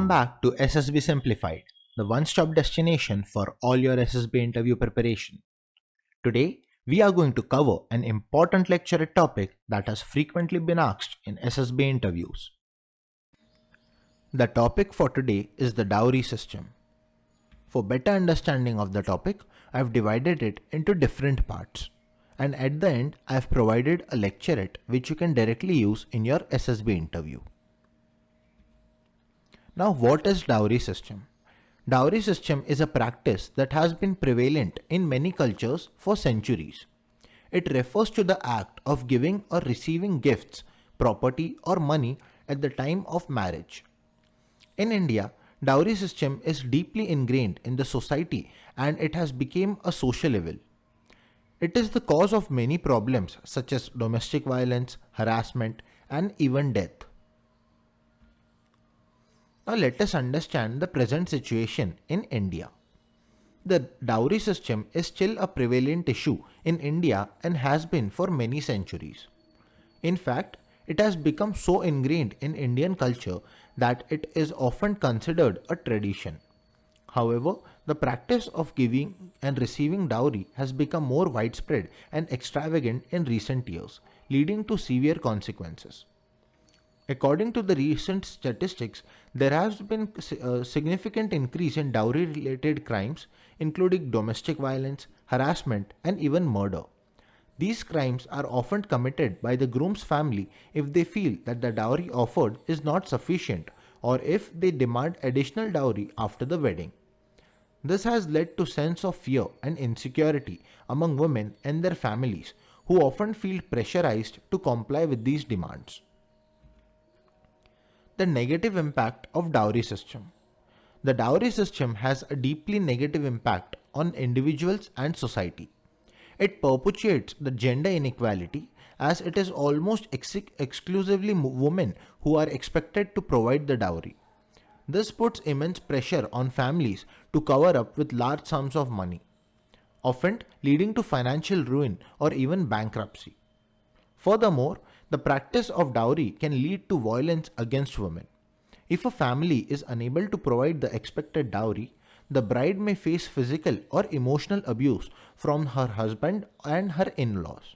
Welcome back to SSB Simplified, the one-stop destination for all your SSB interview preparation. Today, we are going to cover an important lecturette topic that has frequently been asked in SSB interviews. The topic for today is the dowry system. For better understanding of the topic, I have divided it into different parts. And at the end, I have provided a lecturette which you can directly use in your SSB interview. Now, what is dowry system? Dowry system is a practice that has been prevalent in many cultures for centuries. It refers to the act of giving or receiving gifts, property or money at the time of marriage. In India, dowry system is deeply ingrained in the society and it has become a social evil. It is the cause of many problems such as domestic violence, harassment, and even death. Now let us understand the present situation in India. The dowry system is still a prevalent issue in India and has been for many centuries. In fact, it has become so ingrained in Indian culture that it is often considered a tradition. However, the practice of giving and receiving dowry has become more widespread and extravagant in recent years, leading to severe consequences. According to the recent statistics, there has been a significant increase in dowry-related crimes, including domestic violence, harassment, and even murder. These crimes are often committed by the groom's family if they feel that the dowry offered is not sufficient or if they demand additional dowry after the wedding. This has led to a sense of fear and insecurity among women and their families, who often feel pressurized to comply with these demands. The negative impact of dowry system. The dowry system has a deeply negative impact on individuals and society. It perpetuates the gender inequality as it is almost exclusively women who are expected to provide the dowry. This puts immense pressure on families to cover up with large sums of money, often leading to financial ruin or even bankruptcy. Furthermore, the practice of dowry can lead to violence against women. If a family is unable to provide the expected dowry, the bride may face physical or emotional abuse from her husband and her in-laws.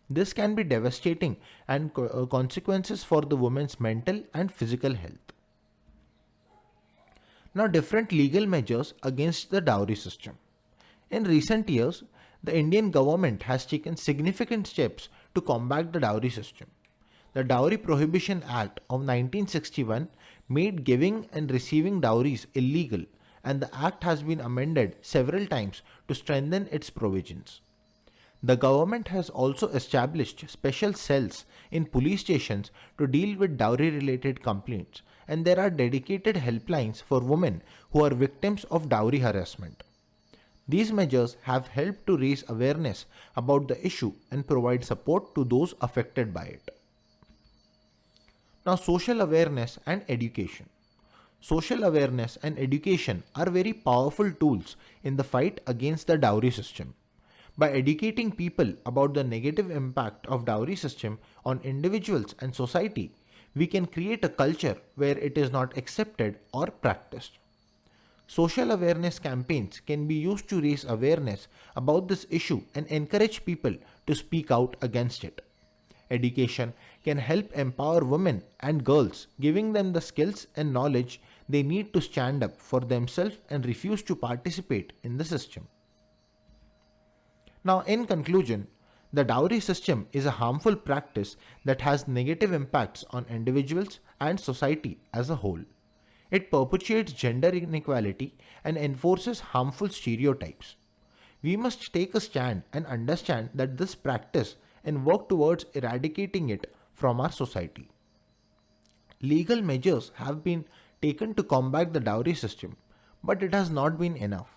This can be devastating and consequences for the woman's mental and physical health. Now, different legal measures against the dowry system. In recent years, the Indian government has taken significant steps to combat the dowry system. The Dowry Prohibition Act of 1961 made giving and receiving dowries illegal, and the act has been amended several times to strengthen its provisions. The government has also established special cells in police stations to deal with dowry-related complaints, and there are dedicated helplines for women who are victims of dowry harassment. These measures have helped to raise awareness about the issue and provide support to those affected by it. Now, social awareness and education. Social awareness and education are very powerful tools in the fight against the dowry system. By educating people about the negative impact of dowry system on individuals and society, we can create a culture where it is not accepted or practiced. Social awareness campaigns can be used to raise awareness about this issue and encourage people to speak out against it. Education can help empower women and girls, giving them the skills and knowledge they need to stand up for themselves and refuse to participate in the system. Now, in conclusion, the dowry system is a harmful practice that has negative impacts on individuals and society as a whole. It perpetuates gender inequality and enforces harmful stereotypes. We must take a stand and understand that this practice and work towards eradicating it from our society. Legal measures have been taken to combat the dowry system, but it has not been enough.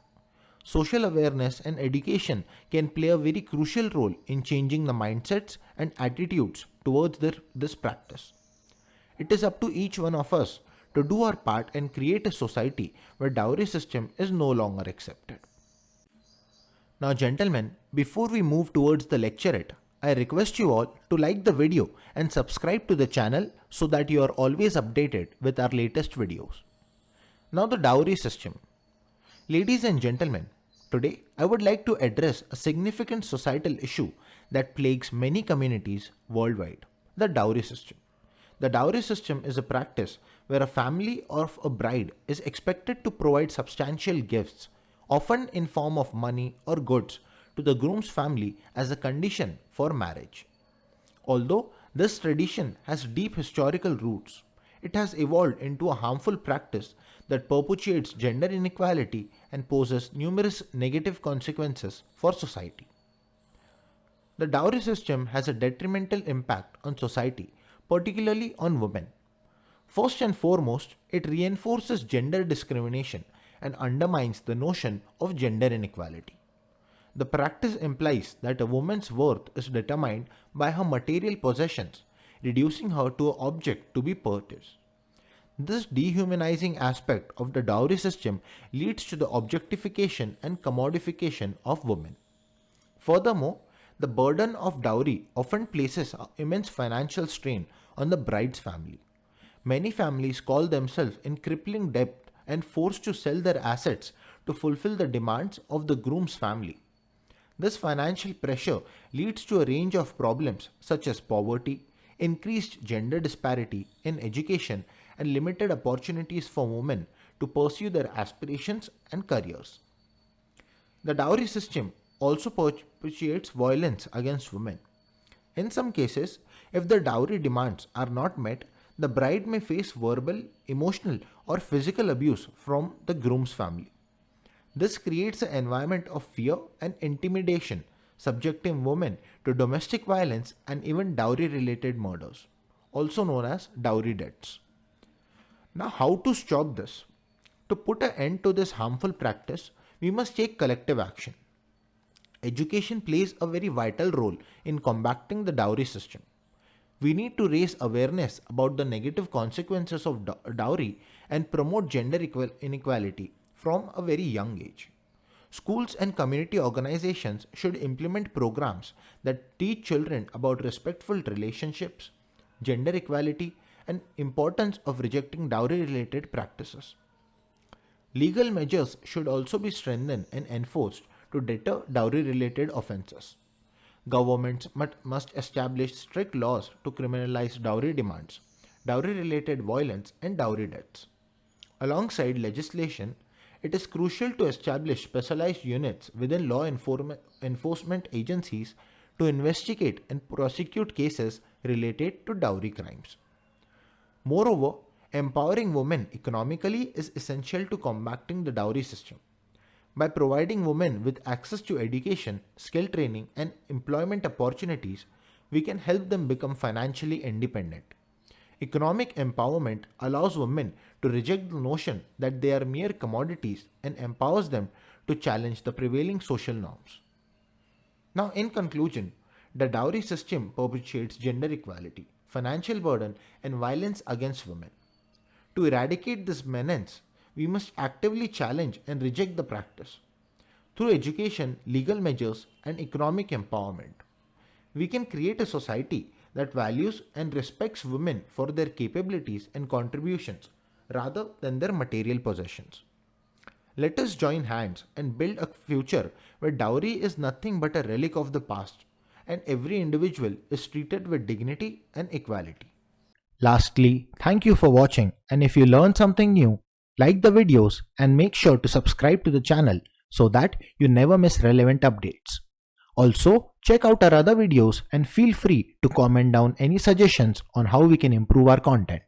Social awareness and education can play a very crucial role in changing the mindsets and attitudes towards this practice. It is up to each one of us to do our part and create a society where dowry system is no longer accepted. Now, gentlemen, before we move towards the lecturette, I request you all to like the video and subscribe to the channel so that you are always updated with our latest videos. Now the dowry system. Ladies and gentlemen, today I would like to address a significant societal issue that plagues many communities worldwide, the dowry system. The dowry system is a practice where a family of a bride is expected to provide substantial gifts, often in form of money or goods, to the groom's family as a condition for marriage. Although this tradition has deep historical roots, it has evolved into a harmful practice that perpetuates gender inequality and poses numerous negative consequences for society. The dowry system has a detrimental impact on society, particularly on women. First and foremost, it reinforces gender discrimination and undermines the notion of gender inequality. The practice implies that a woman's worth is determined by her material possessions, reducing her to an object to be purchased. This dehumanizing aspect of the dowry system leads to the objectification and commodification of women. Furthermore, the burden of dowry often places immense financial strain on the bride's family. Many families call themselves in crippling debt and forced to sell their assets to fulfill the demands of the groom's family. This financial pressure leads to a range of problems such as poverty, increased gender disparity in education, and limited opportunities for women to pursue their aspirations and careers. The dowry system also perpetuates violence against women. In some cases, if the dowry demands are not met, the bride may face verbal, emotional, or physical abuse from the groom's family. This creates an environment of fear and intimidation, subjecting women to domestic violence and even dowry related murders, also known as dowry deaths. Now, how to stop this? To put an end to this harmful practice, we must take collective action. Education plays a very vital role in combating the dowry system. We need to raise awareness about the negative consequences of dowry and promote gender inequality from a very young age. Schools and community organizations should implement programs that teach children about respectful relationships, gender equality, and importance of rejecting dowry-related practices. Legal measures should also be strengthened and enforced to deter dowry-related offences. Governments must establish strict laws to criminalize dowry demands, dowry-related violence, and dowry deaths. Alongside legislation, it is crucial to establish specialized units within law enforcement agencies to investigate and prosecute cases related to dowry crimes. Moreover, empowering women economically is essential to combating the dowry system. By providing women with access to education, skill training, and employment opportunities, we can help them become financially independent. Economic empowerment allows women to reject the notion that they are mere commodities and empowers them to challenge the prevailing social norms. Now, in conclusion, the dowry system perpetuates gender equality, financial burden, and violence against women. To eradicate this menace, we must actively challenge and reject the practice. Through education, legal measures, and economic empowerment, we can create a society that values and respects women for their capabilities and contributions rather than their material possessions. Let us join hands and build a future where dowry is nothing but a relic of the past and every individual is treated with dignity and equality. Lastly, thank you for watching, and if you learned something new, like the videos and make sure to subscribe to the channel so that you never miss relevant updates. Also, check out our other videos and feel free to comment down any suggestions on how we can improve our content.